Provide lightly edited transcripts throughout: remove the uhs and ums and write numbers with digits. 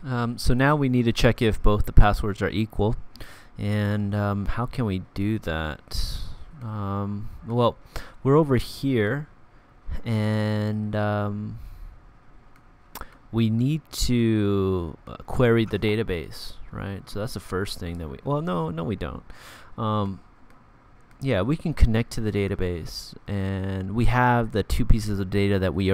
So now we need to check if both the passwords are equal. And how can we do that? Well, we're over here, and we need to query the database, right? So that's the first thing that we, well, no we don't. Yeah, we can connect to the database, and we have the two pieces of data that we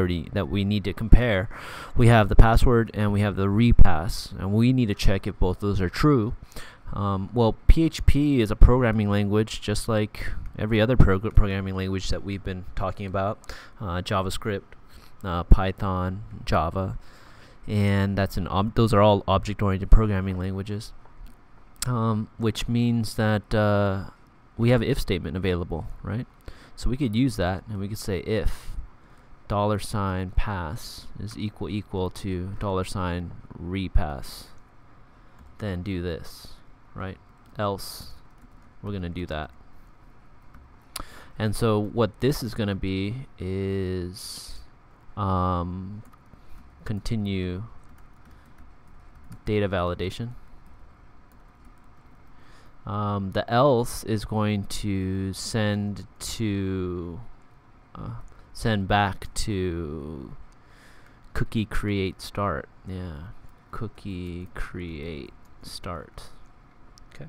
need to compare. We have the password and we have the repass, and we need to check if both those are true. Well, PHP is a programming language just like every other programming language that we've been talking about, JavaScript, Python, Java, and that's those are all object-oriented programming languages, which means that we have an if statement available, right? So we could use that, and we could say if $pass is equal to $repass, then do this, right? Else we're gonna do that. And so what this is gonna be is continue data validation. The else is going to send back to cookie create start. Yeah, cookie create start. Okay.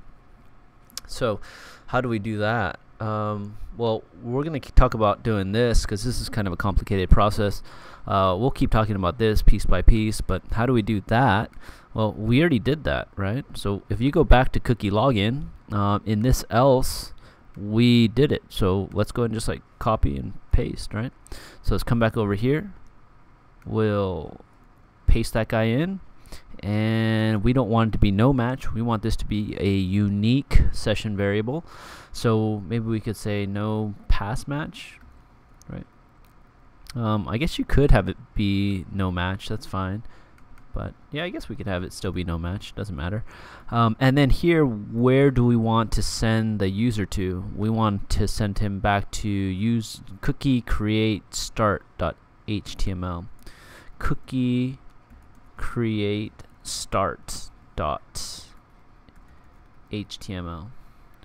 So how do we do that? Well, we're going to talk about doing this because this is kind of a complicated process. We'll keep talking about this piece by piece, but how do we do that? Well, we already did that, right? So if you go back to cookie login, in this else, we did it. So let's go ahead and just like copy and paste, right? So let's come back over here. We'll paste that guy in, and we don't want it to be no match. We want this to be a unique session variable. So maybe we could say no pass match, right? I guess you could have it be no match. That's fine. But yeah, I guess we could have it still be no match. Doesn't matter. And then here, where do we want to send the user to? We want to send him back to use cookie create start.html. Cookie create start.html,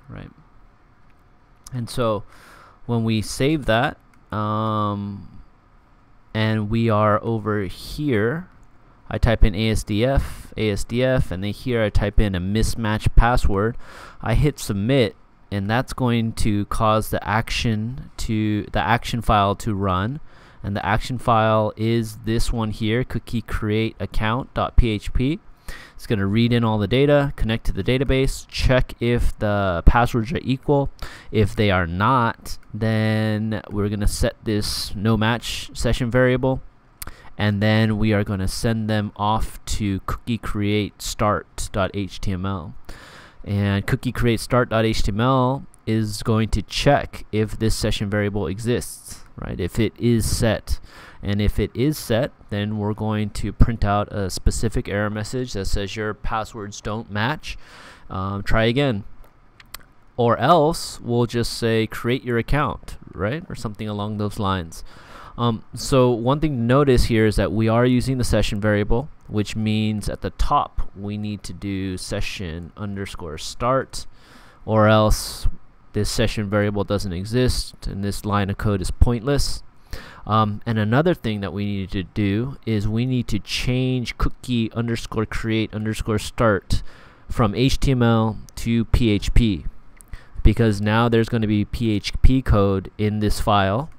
right? And so when we save that, and we are over here, I type in ASDF, and then here I type in a mismatched password. I hit submit, and that's going to cause the action file to run, and the action file is this one here, cookie create account.php. It's going to read in all the data, connect to the database, check if the passwords are equal. If they are not, then we're going to set this no match session variable, and then we are going to send them off to cookie create start.html. And cookie create start.html is going to check if this session variable exists, right? If it is set. And if it is set, then we're going to print out a specific error message that says your passwords don't match. Try again. Or else we'll just say create your account, right? Or something along those lines. So one thing to notice here is that we are using the session variable, which means at the top we need to do session_start, or else this session variable doesn't exist and this line of code is pointless. And another thing that we need to do is we need to change cookie_create_start from HTML to PHP, because now there's going to be PHP code in this file,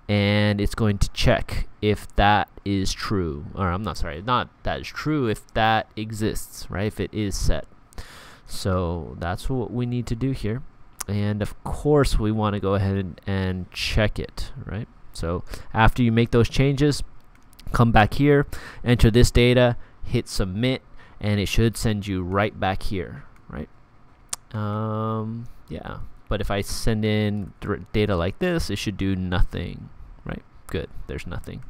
and it's going to check if that is true, or I'm not sorry, not that is true, if that exists, right? If it is set. So that's what we need to do here, and of course we want to go ahead and check it, right? So after you make those changes, come back here, enter this data, hit submit, and it should send you right back here, right? Yeah, but if I send in data like this, it should do nothing, right? Good, there's nothing.